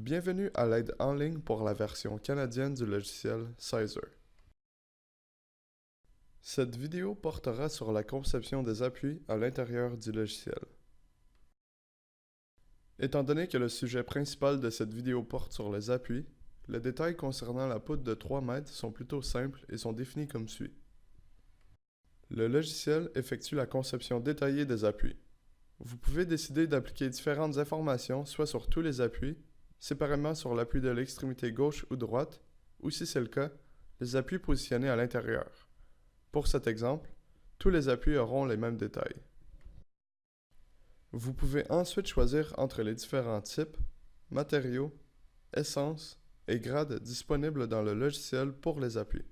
Bienvenue à l'aide en ligne pour la version canadienne du logiciel Sizer. Cette vidéo portera sur la conception des appuis à l'intérieur du logiciel. Étant donné que le sujet principal de cette vidéo porte sur les appuis, les détails concernant la poutre de 3 mètres sont plutôt simples et sont définis comme suit. Le logiciel effectue la conception détaillée des appuis. Vous pouvez décider d'appliquer différentes informations soit sur tous les appuis, séparément sur l'appui de l'extrémité gauche ou droite, ou si c'est le cas, les appuis positionnés à l'intérieur. Pour cet exemple, tous les appuis auront les mêmes détails. Vous pouvez ensuite choisir entre les différents types, matériaux, essences et grades disponibles dans le logiciel pour les appuis.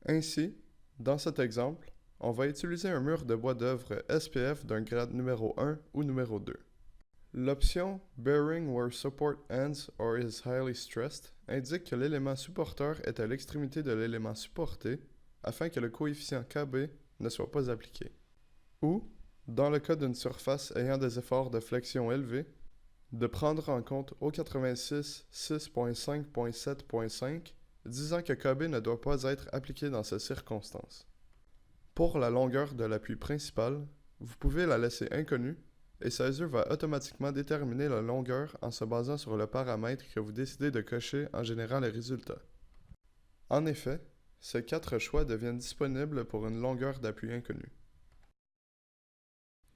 Ainsi, dans cet exemple, on va utiliser un mur de bois d'œuvre SPF d'un grade numéro 1 ou numéro 2. L'option Bearing where support ends or is highly stressed indique que l'élément supporteur est à l'extrémité de l'élément supporté afin que le coefficient KB ne soit pas appliqué. Ou, dans le cas d'une surface ayant des efforts de flexion élevés, de prendre en compte O86 6.5.7.5 disant que KB ne doit pas être appliqué dans ces circonstances. Pour la longueur de l'appui principal, vous pouvez la laisser inconnue et Sizer va automatiquement déterminer la longueur en se basant sur le paramètre que vous décidez de cocher en générant les résultats. En effet, ces 4 choix deviennent disponibles pour une longueur d'appui inconnue.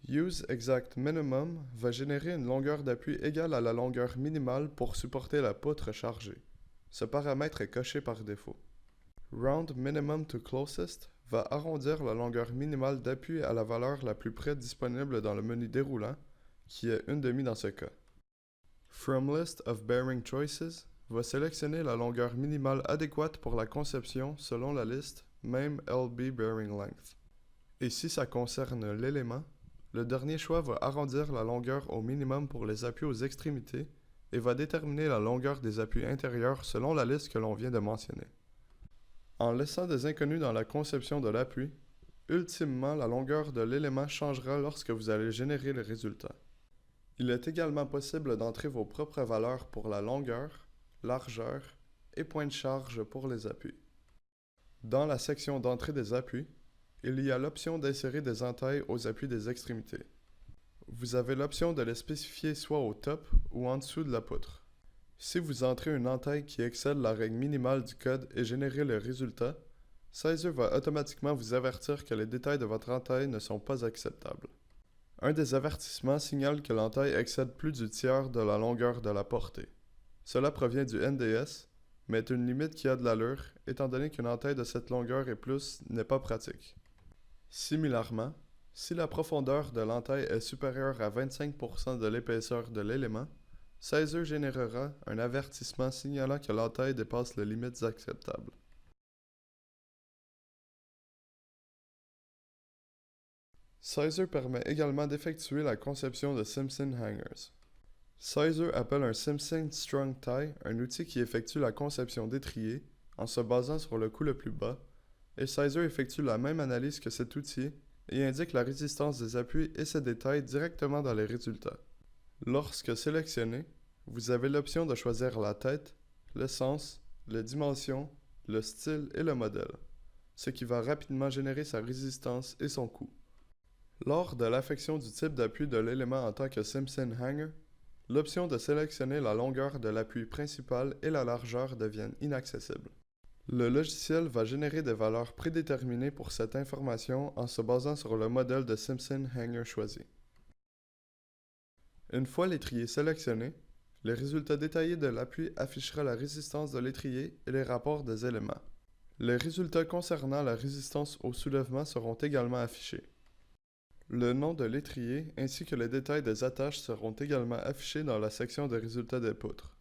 Use Exact Minimum va générer une longueur d'appui égale à la longueur minimale pour supporter la poutre chargée. Ce paramètre est coché par défaut. Round Minimum to Closest va arrondir la longueur minimale d'appui à la valeur la plus près disponible dans le menu déroulant, qui est 1/2 dans ce cas. From List of Bearing Choices va sélectionner la longueur minimale adéquate pour la conception selon la liste même LB Bearing Length. Et si ça concerne l'élément, le dernier choix va arrondir la longueur au minimum pour les appuis aux extrémités et va déterminer la longueur des appuis intérieurs selon la liste que l'on vient de mentionner. En laissant des inconnus dans la conception de l'appui, ultimement la longueur de l'élément changera lorsque vous allez générer le résultat. Il est également possible d'entrer vos propres valeurs pour la longueur, largeur et point de charge pour les appuis. Dans la section d'entrée des appuis, il y a l'option d'insérer des entailles aux appuis des extrémités. Vous avez l'option de les spécifier soit au top ou en dessous de la poutre. Si vous entrez une entaille qui excède la règle minimale du code et générez le résultat, Sizer va automatiquement vous avertir que les détails de votre entaille ne sont pas acceptables. Un des avertissements signale que l'entaille excède plus du tiers de la longueur de la portée. Cela provient du NDS, mais est une limite qui a de l'allure, étant donné qu'une entaille de cette longueur et plus n'est pas pratique. Similairement, si la profondeur de l'entaille est supérieure à 25% de l'épaisseur de l'élément, Sizer générera un avertissement signalant que l'entaille dépasse les limites acceptables. Sizer permet également d'effectuer la conception de Simpson Hangers. Sizer appelle un Simpson Strong Tie un outil qui effectue la conception d'étriers en se basant sur le coût le plus bas, et Sizer effectue la même analyse que cet outil et indique la résistance des appuis et ses détails directement dans les résultats. Lorsque sélectionné, vous avez l'option de choisir la tête, l'essence, les dimensions, le style et le modèle, ce qui va rapidement générer sa résistance et son coût. Lors de l'affection du type d'appui de l'élément en tant que Simpson Hanger, l'option de sélectionner la longueur de l'appui principal et la largeur deviennent inaccessibles. Le logiciel va générer des valeurs prédéterminées pour cette information en se basant sur le modèle de Simpson Hanger choisi. Une fois l'étrier sélectionné, le résultat détaillé de l'appui affichera la résistance de l'étrier et les rapports des éléments. Les résultats concernant la résistance au soulèvement seront également affichés. Le nom de l'étrier ainsi que les détails des attaches seront également affichés dans la section des résultats des poutres.